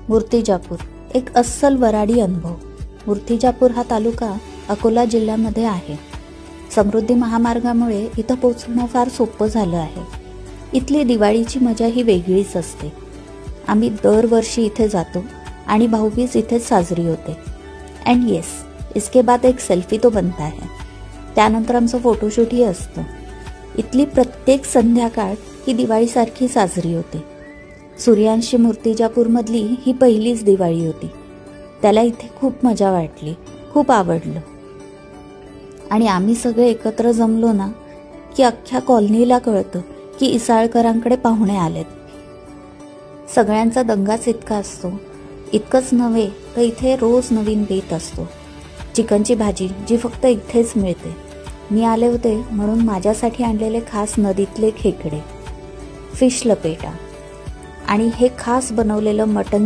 मूर्तिजापूर एक अस्सल वऱ्हाडी अनुभव। मूर्तिजापूर हा तालुका अकोला जिल्ह्यामध्ये आहे। समृद्धी महामार्गामुळे इथं पोहोचणं फार सोपं झालं आहे। इथली दिवाळीची मजा ही वेगळीच असते। आम्ही दरवर्षी इथे जातो आणि भाऊबीज इथेच साजरी होते। अँड येस, इसके बाद एक सेल्फी तो बनता है। त्यानंतर आमचं फोटोशूटही असतं। इथली प्रत्येक संध्याकाळ ही दिवाळीसारखी साजरी होते। सूर्यांशी मूर्तिजापूरमधली ही पहिलीच दिवाळी होती। त्याला इथे खूप मजा वाटली, खूप आवडलं। आणि आम्ही सगळे एकत्र जमलो ना की अख्ख्या कॉलनीला कळतं की इसाळकरांकडे पाहुणे आलेत। सगळ्यांचा दंगाच इतका असतो। इतकंच नव्हे तर इथे रोज नवीन बेत असतो। चिकनची भाजी जी फक्त इथेच मिळते। मी आले होते म्हणून माझ्यासाठी आणलेले खास नदीतले खेकडे, फिश लपेटा आणि हे खास बनवलेलं मटण